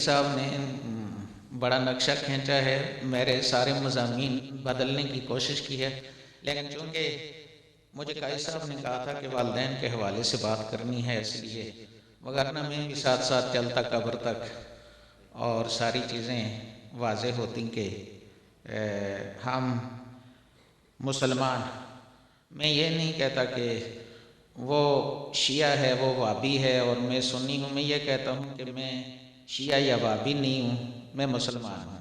صاحب نے بڑا نقشہ کھینچا ہے، میرے سارے مضامین بدلنے کی کوشش کی ہے، لیکن چونکہ مجھے قائد صاحب نے کہا تھا کہ والدین کے حوالے سے بات کرنی ہے، اس لیے وگرنہ میں بھی ساتھ ساتھ چلتا قبر تک اور ساری چیزیں واضح ہوتی کہ ہم مسلمان، میں یہ نہیں کہتا کہ وہ شیعہ ہے وہ وابی ہے اور میں سنی ہوں، میں یہ کہتا ہوں کہ میں شیعہ یا وابی نہیں ہوں، میں مسلمان ہوں۔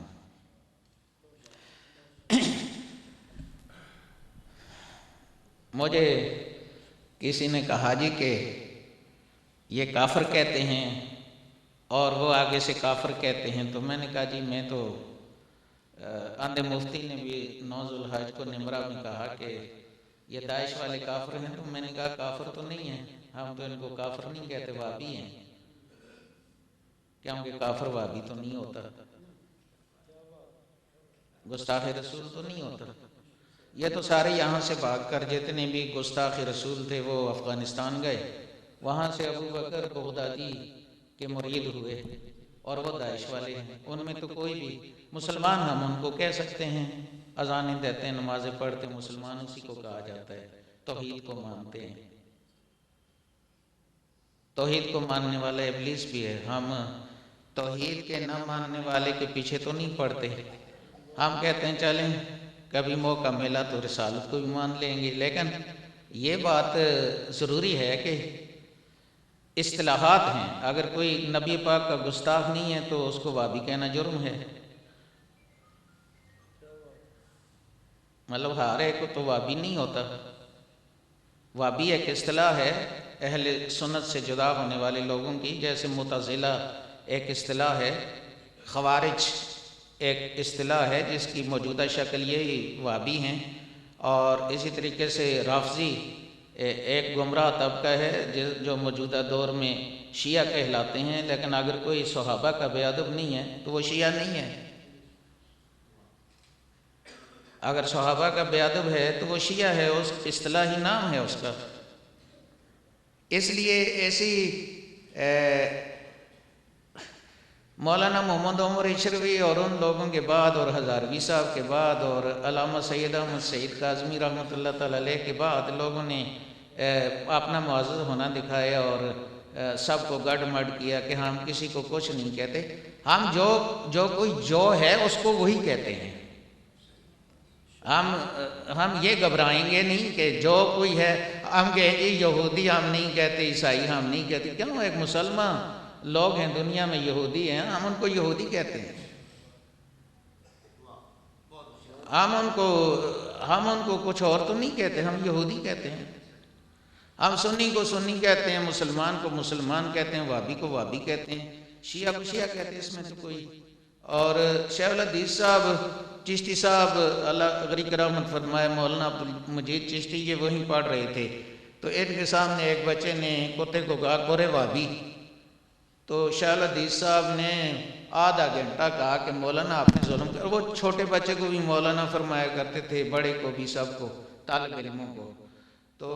مجھے کسی نے کہا جی کہ یہ کافر کہتے ہیں اور وہ آگے سے کافر کہتے ہیں، تو میں نے کہا جی میں تو اندھے مفتی نے بھی 9 ذوالحج کو نمرہ میں کہا کہ یہ داعش والے کافر ہیں، تو میں نے کہا کافر تو نہیں ہیں، ہم تو ان کو کافر نہیں کہتے، وابی ہیں، کیونکہ کافر وابی تو نہیں ہوتا، گستاخ رسول تو نہیں ہوتا۔ یہ تو سارے یہاں سے بھاگ کر جتنے بھی گستاخ رسول تھے وہ افغانستان گئے، وہاں سے ابو بکر بغدادی کے مرید ہوئے اور وہ داعش والے ہیں، ان میں تو کوئی بھی مسلمان ہم ان کو کہہ سکتے ہیں، اذانیں دیتے ہیں، نمازیں پڑھتے ہیں، مسلمان اسی کو کہا جاتا ہے، توحید کو مانتے ہیں۔ توحید کو ماننے والا ابلیس بھی ہے، ہم توحید کے نہ ماننے والے کے پیچھے تو نہیں پڑتے، ہم کہتے ہیں چلیں کبھی موقع ملا تو رسالت کو بھی مان لیں گے، لیکن یہ بات ضروری ہے کہ اصطلاحات ہیں، اگر کوئی نبی پاک کا گستاخ نہیں ہے تو اس کو وابی کہنا جرم ہے، مطلب ہر ایک کو تو وابی نہیں ہوتا۔ وابی ایک اصطلاح ہے اہل سنت سے جدا ہونے والے لوگوں کی، جیسے معتزلہ ایک اصطلاح ہے، خوارج ایک اصطلاح ہے جس کی موجودہ شکل یہی وابی ہیں، اور اسی طریقے سے رافضی ایک گمراہ طبقہ ہے جو موجودہ دور میں شیعہ کہلاتے ہیں، لیکن اگر کوئی صحابہ کا بے ادب نہیں ہے تو وہ شیعہ نہیں ہے، اگر صحابہ کا بے ادب ہے تو وہ شیعہ ہے، اس اصطلاحی نام ہے اس کا۔ اس لیے ایسی مولانا محمد عمر اشروی اور ان لوگوں کے بعد اور ہزاروی صاحب کے بعد اور علامہ سید احمد سعید کاظمی رحمۃ اللہ تعالیٰ علیہ کے بعد لوگوں نے اپنا معزز ہونا دکھایا اور سب کو گڈ مڈ کیا کہ ہم کسی کو کچھ نہیں کہتے، ہم جو کوئی جو ہے اس کو وہی کہتے ہیں، ہم یہ گھبرائیں گے نہیں کہ جو کوئی ہے ہم کہیں گے یہودی ہم نہیں کہتے، عیسائی ہم نہیں کہتے، کیوں؟ ایک مسلمان لوگ ہیں دنیا میں یہودی ہیں، ہم ان کو یہودی کہتے ہیں، ہم ان کو کچھ اور تو نہیں کہتے، ہم یہودی کہتے ہیں، ہم سنی کو سنی کہتے ہیں، مسلمان کو مسلمان کہتے ہیں، وابی کو وابی کہتے ہیں، شیعہ کو شیعہ کہتے ہیں، اس میں تو کوئی۔ اور شیخ الحدیث صاحب چشتی صاحب اللہ غریق رحمت فرمائے، مولانا عبدالمجید چشتی یہ وہیں پڑھ رہے تھے، تو ان کے سامنے ایک بچے نے کتے کو کہا کورے وابی، تو شیخ الحدیث صاحب نے آدھا گھنٹہ کہا کہ مولانا آپ نے ظلم کر، وہ چھوٹے بچے کو بھی مولانا فرمایا کرتے تھے، بڑے کو بھی، سب کو، طالب علموں کو، تو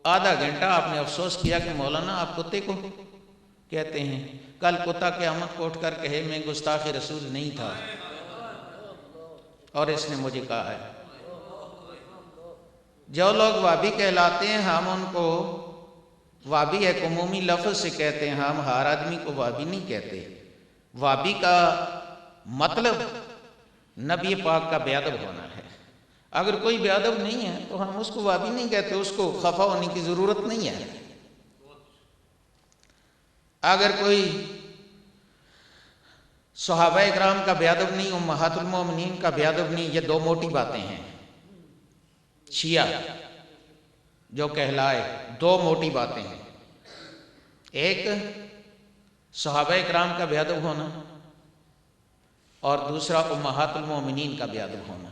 آدھا گھنٹہ آپ نے افسوس کیا کہ مولانا آپ کتے کو کہتے ہیں، کل کتا قیامت کو اٹھ کر کہے میں گستاخ رسول نہیں تھا اور اس نے مجھے کہا ہے۔ جو لوگ وابی کہلاتے ہیں ہم ان کو وابی ایک عمومی لفظ سے کہتے ہیں، ہم ہر آدمی کو وابی نہیں کہتے، وابی کا مطلب نبی پاک کا بے ادب ہونا ہے، اگر کوئی بے ادب نہیں ہے تو ہم اس کو وابی نہیں کہتے، اس کو خفا ہونے کی ضرورت نہیں ہے۔ اگر کوئی صحابہ اکرام کا بے ادب نہیں، امہات المومنین کا بے ادب نہیں، یہ دو موٹی باتیں ہیں، شیعہ جو کہلائے دو موٹی باتیں ہیں، ایک صحابہ اکرام کا بے ادب ہونا اور دوسرا امہات المومنین کا بے ادب ہونا،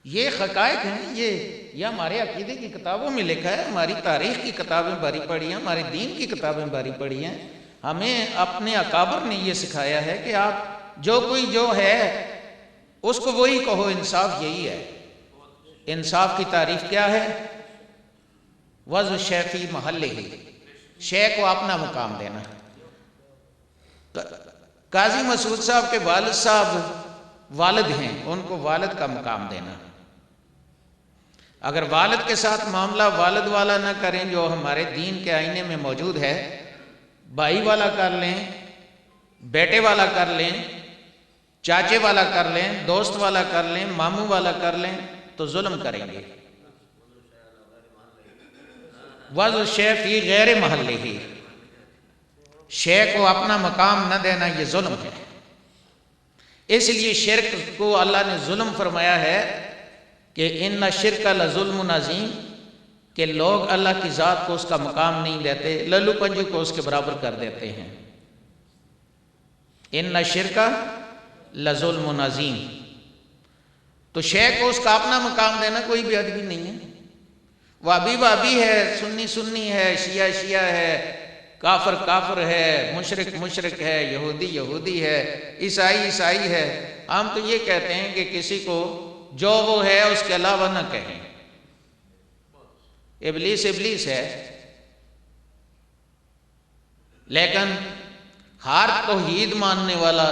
یہ حقائق ہیں، یہ ہمارے عقیدے کی کتابوں میں لکھا ہے، ہماری تاریخ کی کتابیں بھری پڑھی ہیں، ہمارے دین کی کتابیں بھری پڑھی ہیں، ہمیں اپنے اکابر نے یہ سکھایا ہے کہ آپ جو کوئی جو ہے اس کو وہی کہو، انصاف یہی ہے۔ انصاف کی تعریف کیا ہے؟ وضع شیخ فی محلہ، شیخ کو اپنا مقام دینا، قاضی مسعود صاحب کے والد صاحب والد ہیں، ان کو والد کا مقام دینا. اگر والد کے ساتھ معاملہ والد والا نہ کریں جو ہمارے دین کے آئینے میں موجود ہے، بھائی والا کر لیں، بیٹے والا کر لیں، چاچے والا کر لیں، دوست والا کر لیں، ماموں والا کر لیں، تو ظلم کریں گے. وضع شے فی غیر محلہ ہی، شے کو اپنا مقام نہ دینا یہ ظلم ہے. اس لیے شرک کو اللہ نے ظلم فرمایا ہے کہ ان الشرک لظلم عظیم، کہ لوگ اللہ کی ذات کو اس کا مقام نہیں دیتے، للو پنجو کو اس کے برابر کر دیتے ہیں. ان الشرک لظلم عظیم، تو شے کو اس کا اپنا مقام دینا کوئی بھی ادبی نہیں ہے. وابی وابی ہے، سنی سنی ہے، شیعہ شیعہ ہے، کافر کافر ہے، مشرک مشرک ہے، یہودی یہودی ہے، عیسائی عیسائی ہے. ہم تو یہ کہتے ہیں کہ کسی کو جو وہ ہے اس کے علاوہ نہ کہیں. ابلیس ابلیس ہے، لیکن ہر توحید ماننے والا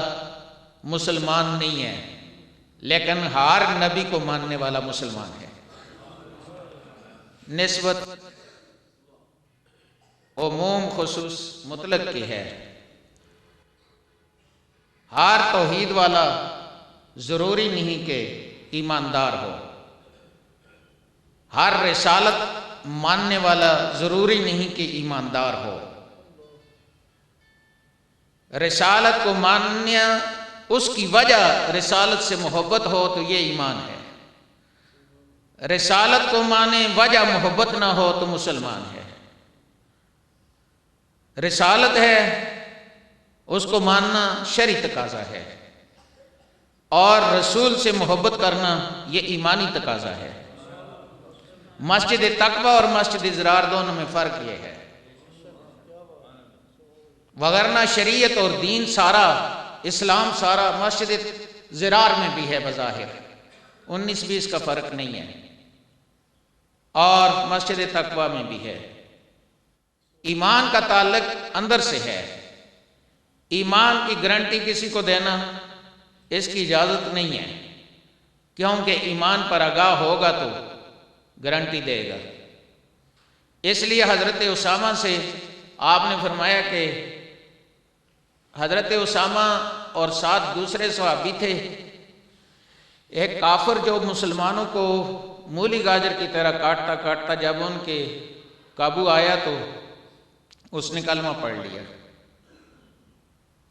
مسلمان نہیں ہے، لیکن ہر نبی کو ماننے والا مسلمان ہے. نسبت عموم خصوص مطلق کی ہے. ہر توحید والا ضروری نہیں کہ ایماندار ہو، ہر رسالت ماننے والا ضروری نہیں کہ ایماندار ہو. رسالت کو ماننا، اس کی وجہ رسالت سے محبت ہو تو یہ ایمان ہے. رسالت کو مانے وجہ محبت نہ ہو تو مسلمان ہے. رسالت ہے اس کو ماننا شرعی تقاضا ہے، اور رسول سے محبت کرنا یہ ایمانی تقاضا ہے. مسجد تقوی اور مسجد ضرار دونوں میں فرق یہ ہے. وگرنہ شریعت اور دین سارا، اسلام سارا مسجد ضرار میں بھی ہے بظاہر، 19-20 کا فرق نہیں ہے، اور مسجد تقوی میں بھی ہے. ایمان کا تعلق اندر سے ہے. ایمان کی گارنٹی کسی کو دینا اس کی اجازت نہیں ہے، کیونکہ ایمان پر آگاہ ہوگا تو گارنٹی دے گا. اس لیے حضرت اسامہ سے آپ نے فرمایا کہ حضرت اسامہ اور 7 دوسرے صحابی تھے. ایک کافر جو مسلمانوں کو مولی گاجر کی طرح کاٹتا کاٹتا جب ان کے قابو آیا تو اس نے کلمہ پڑھ لیا.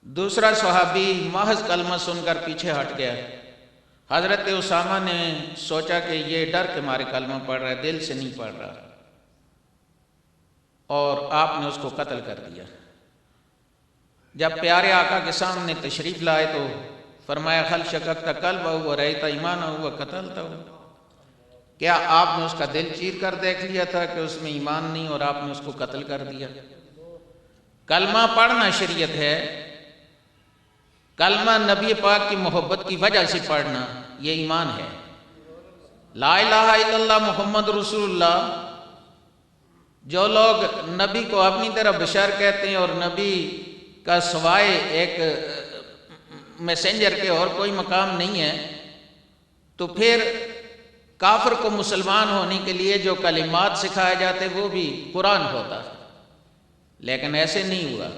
دوسرا صحابی محض کلمہ سن کر پیچھے ہٹ گیا. حضرت اسامہ نے سوچا کہ یہ ڈر کے مارے کلمہ پڑھ رہا ہے، دل سے نہیں پڑھ رہا، اور آپ نے اس کو قتل کر دیا. جب پیارے آقا کے سامنے تشریف لائے تو فرمایا خل شککت قلبہ و رأیت ایمانہ و قتلتہ، کیا آپ نے اس کا دل چیر کر دیکھ لیا تھا کہ اس میں ایمان نہیں اور آپ نے اس کو قتل کر دیا؟ کلمہ پڑھنا شریعت ہے، کلمہ نبی پاک کی محبت کی وجہ سے پڑھنا یہ ایمان ہے. لا الہ الا اللہ محمد رسول اللہ. جو لوگ نبی کو اپنی طرح بشر کہتے ہیں اور نبی کا سوائے ایک میسنجر کے اور کوئی مقام نہیں ہے، تو پھر کافر کو مسلمان ہونے کے لیے جو کلمات سکھائے جاتے وہ بھی قرآن ہوتا، لیکن ایسے نہیں ہوا.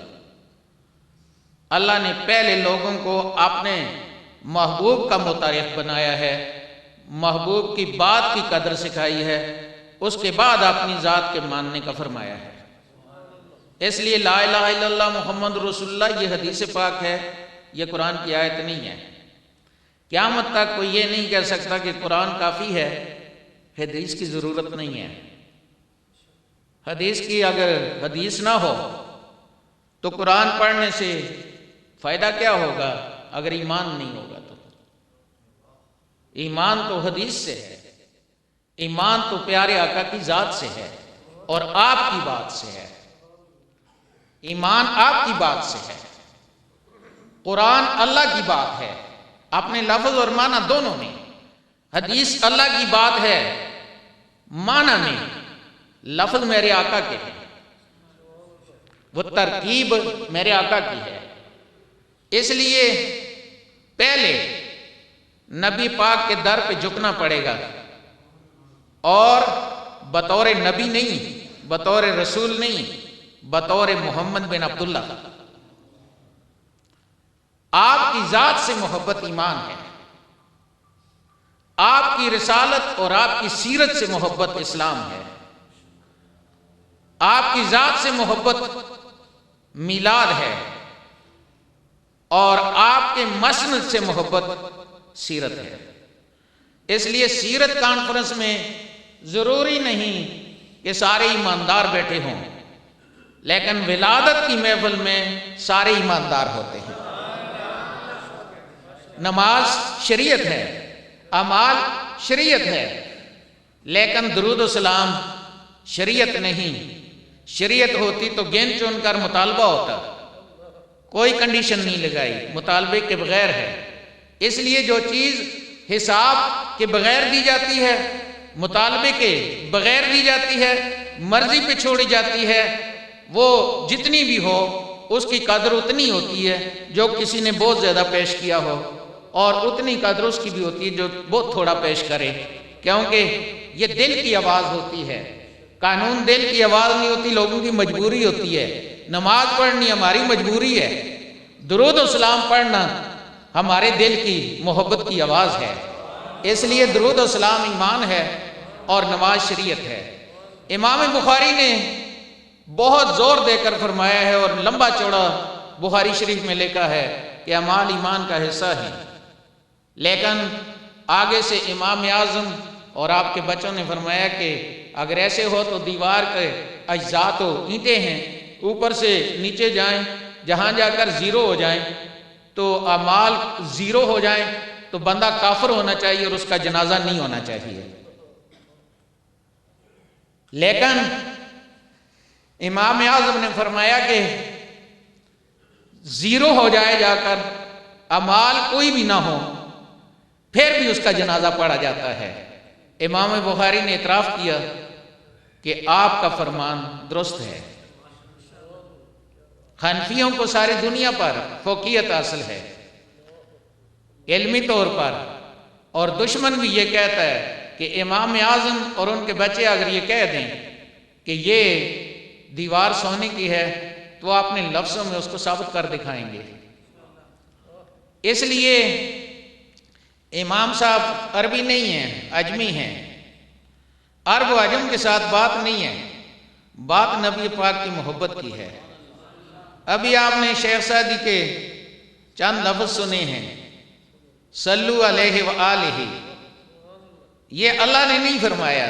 اللہ نے پہلے لوگوں کو اپنے محبوب کا متعارف بنایا ہے، محبوب کی بات کی قدر سکھائی ہے، اس کے بعد اپنی ذات کے ماننے کا فرمایا ہے. اس لیے لا الہ الا اللہ محمد رسول اللہ یہ حدیث پاک ہے، یہ قرآن کی آیت نہیں ہے. قیامت تک کوئی یہ نہیں کہہ سکتا کہ قرآن کافی ہے، حدیث کی ضرورت نہیں ہے. حدیث کی اگر حدیث نہ ہو تو قرآن پڑھنے سے فائدہ کیا ہوگا اگر ایمان نہیں ہوگا؟ تو ایمان تو حدیث سے ہے، ایمان تو پیارے آقا کی ذات سے ہے اور آپ کی بات سے ہے. ایمان آپ کی بات سے ہے، قرآن اللہ کی بات ہے اپنے لفظ اور معنی دونوں میں. حدیث اللہ کی بات ہے معنی میں، لفظ میرے آقا کے ہیں، وہ ترکیب میرے آقا کی ہے. اس لیے پہلے نبی پاک کے در پہ جھکنا پڑے گا، اور بطور نبی نہیں، بطور رسول نہیں، بطور محمد بن عبداللہ۔ آپ کی ذات سے محبت ایمان ہے، آپ کی رسالت اور آپ کی سیرت سے محبت اسلام ہے، آپ کی ذات سے محبت میلاد ہے، اور آپ کے مسند سے محبت سیرت ہے۔ اس لیے سیرت کانفرنس میں ضروری نہیں کہ سارے ایماندار بیٹھے ہوں، لیکن ولادت کی محفل میں سارے ایماندار ہوتے ہیں۔ نماز شریعت ہے، اعمال شریعت ہے، لیکن درود و سلام شریعت نہیں۔ شریعت ہوتی تو گن چن کر مطالبہ ہوتا، کوئی کنڈیشن نہیں لگائی، مطالبے کے بغیر ہے۔ اس لیے جو چیز حساب کے بغیر دی جاتی ہے، مطالبے کے بغیر دی جاتی ہے، مرضی پہ چھوڑی جاتی ہے، وہ جتنی بھی ہو اس کی قدر اتنی ہوتی ہے جو کسی نے بہت زیادہ پیش کیا ہو، اور اتنی قدر اس کی بھی ہوتی ہے جو بہت تھوڑا پیش کرے، کیونکہ یہ دل کی آواز ہوتی ہے۔ قانون دل کی آواز نہیں ہوتی، لوگوں کی مجبوری ہوتی ہے۔ نماز پڑھنی ہماری مجبوری ہے، درود و سلام پڑھنا ہمارے دل کی محبت کی آواز ہے۔ اس لیے درود و سلام ایمان ہے اور نماز شریعت ہے۔ امام بخاری نے بہت زور دے کر فرمایا ہے، اور لمبا چوڑا بخاری شریف میں لکھا ہے کہ اعمال ایمان کا حصہ ہیں، لیکن آگے سے امام اعظم اور آپ کے بچوں نے فرمایا کہ اگر ایسے ہو تو دیوار کے اجزاء تو اینٹیں ہیں، اوپر سے نیچے جائیں، جہاں جا کر زیرو ہو جائیں تو اعمال زیرو ہو جائیں تو بندہ کافر ہونا چاہیے اور اس کا جنازہ نہیں ہونا چاہیے۔ لیکن امام اعظم نے فرمایا کہ زیرو ہو جائے جا کر، اعمال کوئی بھی نہ ہو، پھر بھی اس کا جنازہ پڑھا جاتا ہے۔ امام بخاری نے اعتراف کیا کہ آپ کا فرمان درست ہے۔ حنفیوں کو ساری دنیا پر فوقیت حاصل ہے علمی طور پر، اور دشمن بھی یہ کہتا ہے کہ امام اعظم اور ان کے بچے اگر یہ کہہ دیں کہ یہ دیوار سونے کی ہے تو آپ اپنے لفظوں میں اس کو ثابت کر دکھائیں گے۔ اس لیے امام صاحب عربی نہیں ہیں، اجمی ہیں۔ عرب و عجم کے ساتھ بات نہیں ہے، بات نبی پاک کی محبت کی ہے۔ ابھی آپ نے شیخ سعدی کے چند لفظ سنے ہیں، صلو علیہ وآلہ، یہ اللہ نے نہیں فرمایا،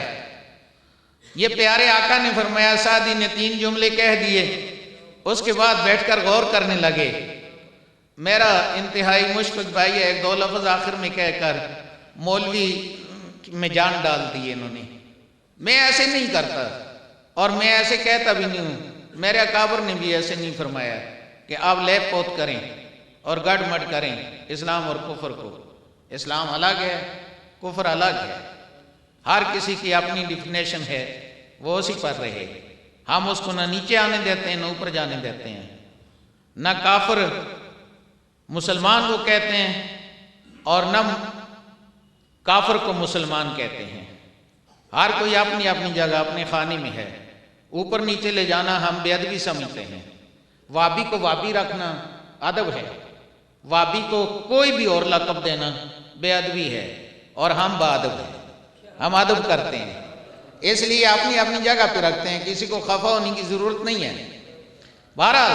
یہ پیارے آقا نے فرمایا۔ سعدی نے 3 جملے کہہ دیے، اس کے بعد بیٹھ کر غور کرنے لگے۔ میرا انتہائی مشفق بھائی ہے، 1-2 لفظ آخر میں کہہ کر مولوی میں جان ڈال دی انہوں نے۔ میں ایسے نہیں کرتا، اور میں ایسے کہتا بھی نہیں ہوں۔ میرے اکابر نے بھی ایسے نہیں فرمایا کہ آپ لیپ پوت کریں اور گڑ مٹ کریں اسلام اور کفر کو۔ اسلام الگ ہے، کفر الگ ہے، ہر کسی کی اپنی ڈیفینیشن ہے، وہ اسی پر رہے۔ ہم اس کو نہ نیچے آنے دیتے ہیں نہ اوپر جانے دیتے ہیں، نہ کافر مسلمان کو کہتے ہیں اور نہ کافر کو مسلمان کہتے ہیں۔ ہر کوئی اپنی اپنی جگہ اپنے خانے میں ہے، اوپر نیچے لے جانا ہم بے ادبی سمجھتے ہیں۔ وابی کو وابی رکھنا ادب ہے، وابی کو کوئی بھی اور لقب دینا بے ادبی ہے، اور ہم با ادب ہیں، ہم ادب کرتے ہیں۔ اس لیے اپنی اپنی جگہ پہ رکھتے ہیں، کسی کو خفا ہونے کی ضرورت نہیں ہے۔ بہرحال